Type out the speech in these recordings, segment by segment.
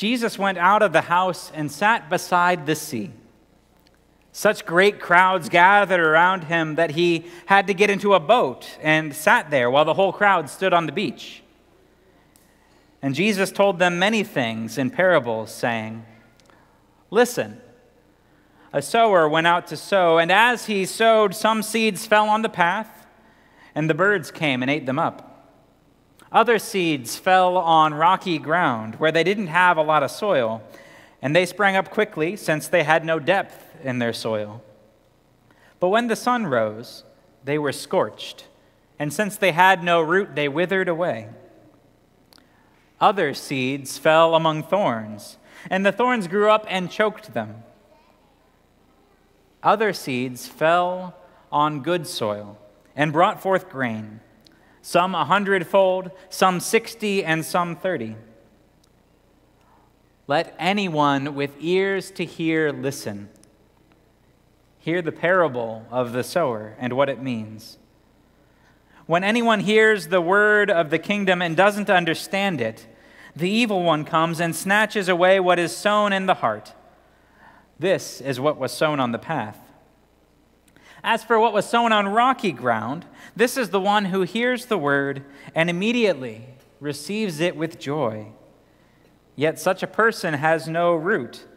Jesus went out of the house and sat beside the sea. Such great crowds gathered around him that he had to get into a boat and sat there while the whole crowd stood on the beach. And Jesus told them many things in parables, saying, "Listen, a sower went out to sow, and as he sowed, some seeds fell on the path, and the birds came and ate them up. Other seeds fell on rocky ground where they didn't have a lot of soil, and they sprang up quickly since they had no depth in their soil. But when the sun rose, they were scorched, and since they had no root, they withered away. Other seeds fell among thorns, and the thorns grew up and choked them. Other seeds fell on good soil and brought forth grain, some 100-fold, some 60, and some 30. Let anyone with ears to hear listen. Hear the parable of the sower and what it means. When anyone hears the word of the kingdom and doesn't understand it, the evil one comes and snatches away what is sown in the heart. This is what was sown on the path. As for what was sown on rocky ground, this is the one who hears the word and immediately receives it with joy. Yet such a person has no root,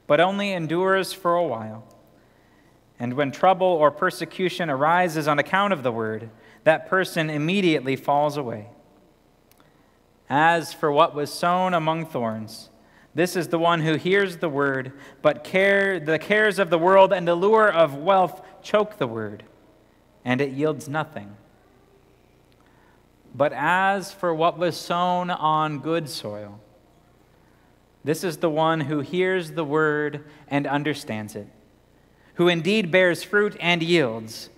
but only endures for a while. And when trouble or persecution arises on account of the word, that person immediately falls away. As for what was sown among thorns, this is the one who hears the word, but the cares of the world and the lure of wealth choke the word, and it yields nothing. But as for what was sown on good soil, this is the one who hears the word and understands it, who indeed bears fruit and yields,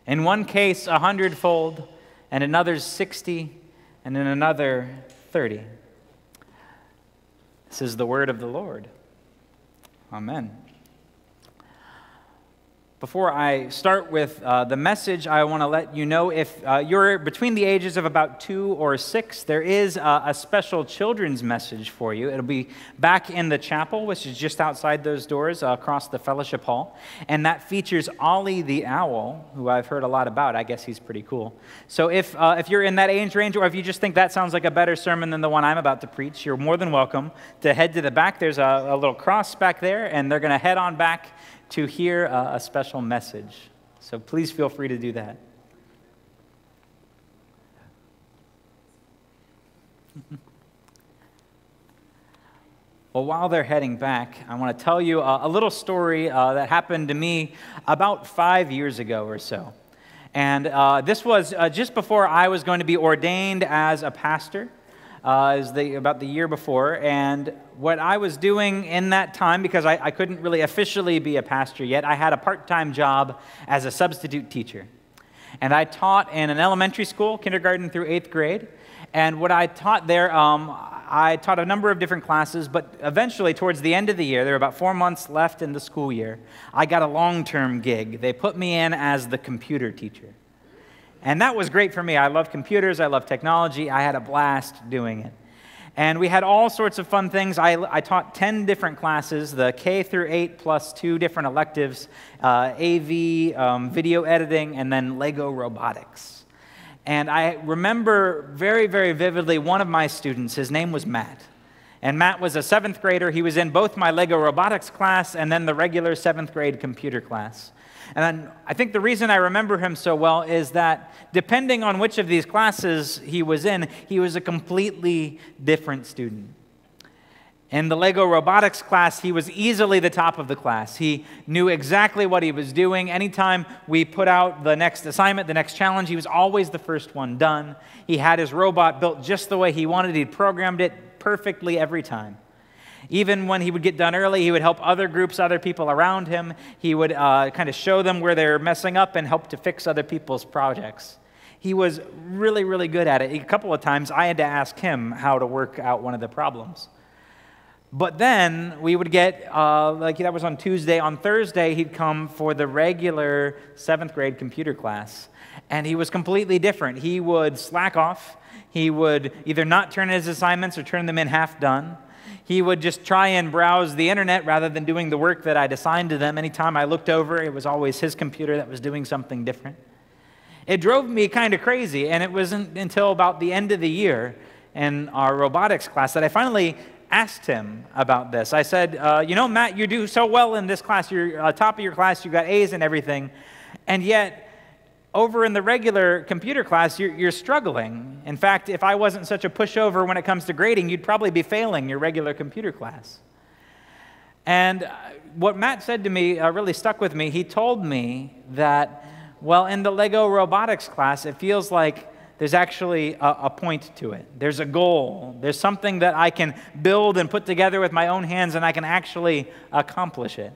in one case 100-fold, and another's 60, and in another 30. This is the word of the Lord. Amen. Before I start with the message, I want to let you know if you're between the ages of about 2 or 6, there is a special children's message for you. It'll be back in the chapel, which is just outside those doors across the fellowship hall. And that features Ollie the Owl, who I've heard a lot about. I guess he's pretty cool. So if you're in that age range, or if you just think that sounds like a better sermon than the one I'm about to preach, you're more than welcome to head to the back. There's a little cross back there, and they're going to head on back to hear a special message. So please feel free to do that. Well, while they're heading back, I want to tell you a little story that happened to me about 5 years ago or so. And this was just before I was going to be ordained as a pastor. About the year before, and what I was doing in that time, because I couldn't really officially be a pastor yet, I had a part-time job as a substitute teacher. And I taught in an elementary school, kindergarten through 8th grade, and what I taught there, I taught a number of different classes, but eventually, towards the end of the year, there were about 4 months left in the school year, I got a long-term gig. They put me in as the computer teacher. And that was great for me. I love computers. I love technology. I had a blast doing it. And we had all sorts of fun things. I taught 10 different classes, the K through 8 plus 2 different electives, AV, video editing, and then Lego robotics. And I remember very, very vividly one of my students. His name was Matt. And Matt was a 7th grader. He was in both my Lego robotics class and then the regular 7th grade computer class. And I think the reason I remember him so well is that depending on which of these classes he was in, he was a completely different student. In the Lego robotics class, he was easily the top of the class. He knew exactly what he was doing. Anytime we put out the next assignment, the next challenge, he was always the first one done. He had his robot built just the way he wanted. He'd programmed it perfectly every time. Even when he would get done early, he would help other groups, other people around him. He would kind of show them where they're messing up and help to fix other people's projects. He was really, really good at it. A couple of times, I had to ask him how to work out one of the problems. But then we would get, like that was on Tuesday, on Thursday he'd come for the regular 7th grade computer class. And he was completely different. He would slack off. He would either not turn in his assignments or turn them in half done. He would just try and browse the internet rather than doing the work that I'd assigned to them. Anytime I looked over, it was always his computer that was doing something different. It drove me kind of crazy, and it wasn't until about the end of the year in our robotics class that I finally asked him about this. I said, Matt, you do so well in this class. You're top of your class. You got A's and everything. And yet, over in the regular computer class, you're struggling. In fact, if I wasn't such a pushover when it comes to grading, you'd probably be failing your regular computer class. And what Matt said to me really stuck with me. He told me that, well, in the Lego robotics class, it feels like there's actually a point to it. There's a goal. There's something that I can build and put together with my own hands, and I can actually accomplish it.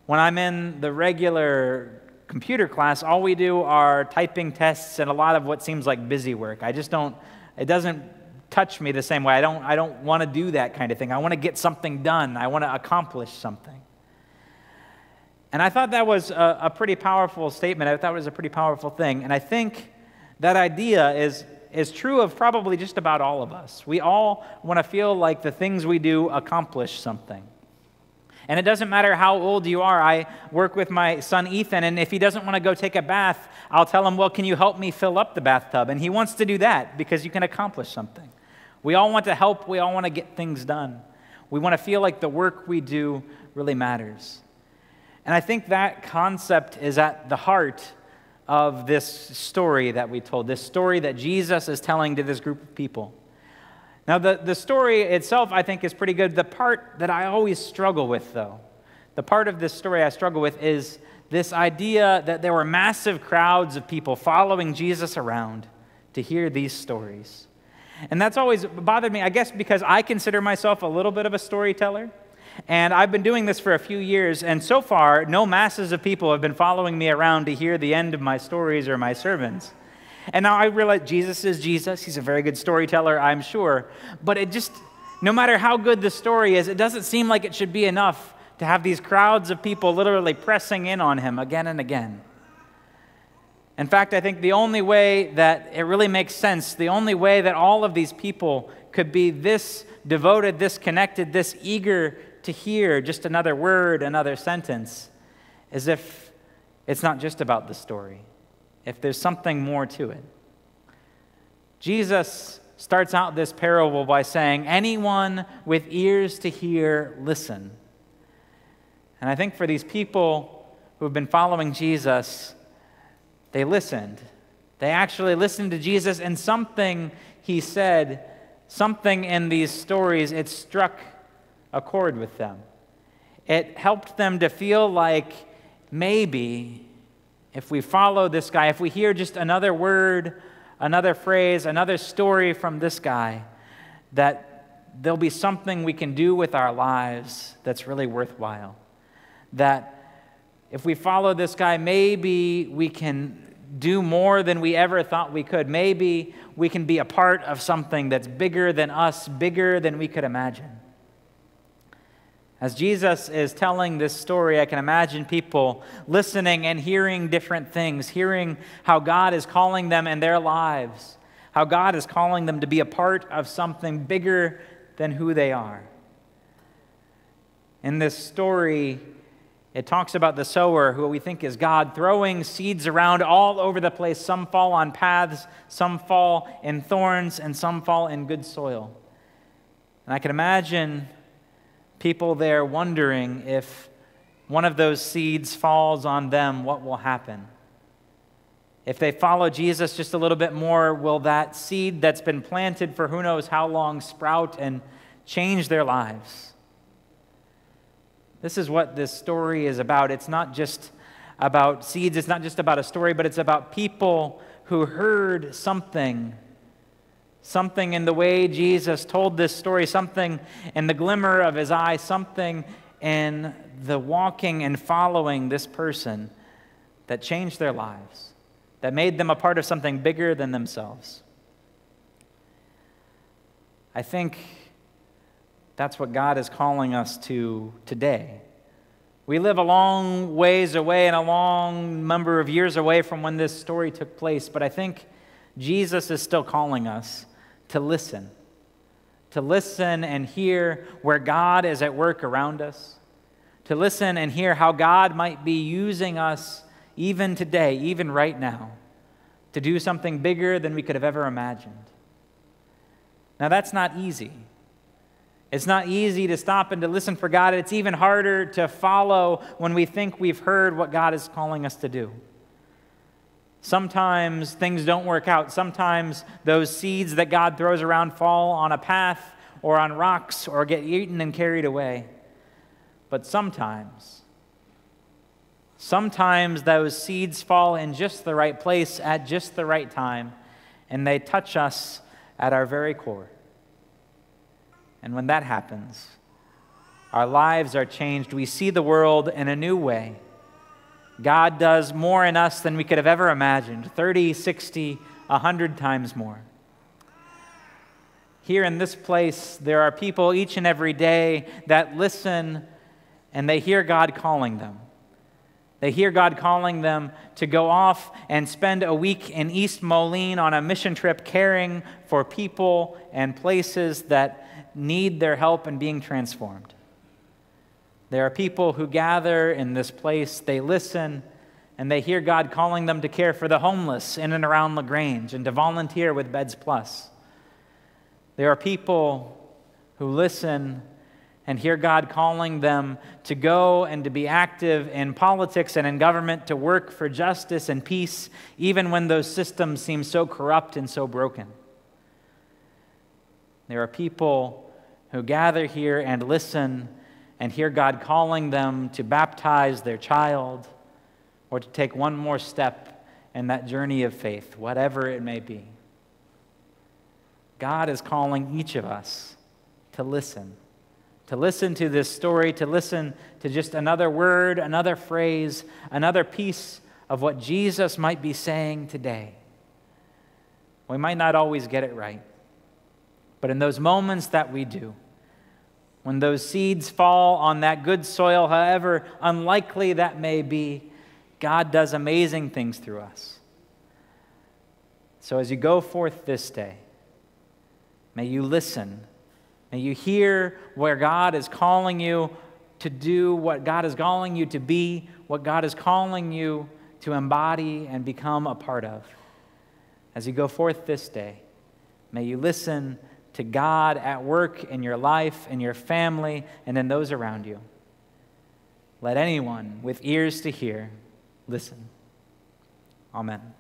When I'm in the regular computer class, all we do are typing tests and a lot of what seems like busy work. It doesn't touch me the same way. I don't want to do that kind of thing. I want to get something done. I want to accomplish something. And I thought that was a pretty powerful statement. I thought it was a pretty powerful thing. And I think that idea is true of probably just about all of us. We all want to feel like the things we do accomplish something. And it doesn't matter how old you are. I work with my son Ethan, and if he doesn't want to go take a bath, I'll tell him, well, can you help me fill up the bathtub? And he wants to do that because you can accomplish something. We all want to help. We all want to get things done. We want to feel like the work we do really matters. And I think that concept is at the heart of this story that we told, this story that Jesus is telling to this group of people. Now, the story itself, I think, is pretty good. The part that I always struggle with, though, the part of this story I struggle with is this idea that there were massive crowds of people following Jesus around to hear these stories. And that's always bothered me, I guess, because I consider myself a little bit of a storyteller. And I've been doing this for a few years, and so far, no masses of people have been following me around to hear the end of my stories or my sermons. And now I realize Jesus is Jesus. He's a very good storyteller, I'm sure. But no matter how good the story is, it doesn't seem like it should be enough to have these crowds of people literally pressing in on him again and again. In fact, I think the only way that it really makes sense, the only way that all of these people could be this devoted, this connected, this eager to hear just another word, another sentence, is if it's not just about the story, if there's something more to it. Jesus starts out this parable by saying, anyone with ears to hear, listen. And I think for these people who have been following Jesus, they listened. They actually listened to Jesus, and something he said, something in these stories, it struck a chord with them. It helped them to feel like maybe if we follow this guy, if we hear just another word, another phrase, another story from this guy, that there'll be something we can do with our lives that's really worthwhile. That if we follow this guy, maybe we can do more than we ever thought we could. Maybe we can be a part of something that's bigger than us, bigger than we could imagine. As Jesus is telling this story, I can imagine people listening and hearing different things, hearing how God is calling them in their lives, how God is calling them to be a part of something bigger than who they are. In this story, it talks about the sower, who we think is God, throwing seeds around all over the place. Some fall on paths, some fall in thorns, and some fall in good soil. And I can imagine people there wondering if one of those seeds falls on them, what will happen? If they follow Jesus just a little bit more, will that seed that's been planted for who knows how long sprout and change their lives? This is what this story is about. It's not just about seeds, it's not just about a story, but it's about people who heard something in the way Jesus told this story, something in the glimmer of his eye, something in the walking and following this person that changed their lives, that made them a part of something bigger than themselves. I think That's what God is calling us to today. We live a long ways away and a long number of years away from when this story took place, but I think Jesus is still calling us to listen and hear where God is at work around us, to listen and hear how God might be using us even today, even right now, to do something bigger than we could have ever imagined. Now, that's not easy. It's not easy to stop and to listen for God. It's even harder to follow when we think we've heard what God is calling us to do. Sometimes things don't work out. Sometimes those seeds that God throws around fall on a path or on rocks or get eaten and carried away. But sometimes those seeds fall in just the right place at just the right time, and they touch us at our very core. And when that happens, our lives are changed. We see the world in a new way. God does more in us than we could have ever imagined, 30, 60, 100 times more. Here in this place, there are people each and every day that listen and they hear God calling them. They hear God calling them to go off and spend a week in East Moline on a mission trip caring for people and places that need their help in being transformed. There are people who gather in this place, they listen, and they hear God calling them to care for the homeless in and around LaGrange and to volunteer with Beds Plus. There are people who listen and hear God calling them to go and to be active in politics and in government, to work for justice and peace, even when those systems seem so corrupt and so broken. There are people who gather here and listen and hear God calling them to baptize their child or to take one more step in that journey of faith, whatever it may be. God is calling each of us to listen to this story, to listen to just another word, another phrase, another piece of what Jesus might be saying today. We might not always get it right, but in those moments that we do, when those seeds fall on that good soil, however unlikely that may be, God does amazing things through us. So as you go forth this day, may you listen. May you hear where God is calling you to do, what God is calling you to be, what God is calling you to embody and become a part of. As you go forth this day, may you listen to God at work in your life, in your family, and in those around you. Let anyone with ears to hear listen. Amen.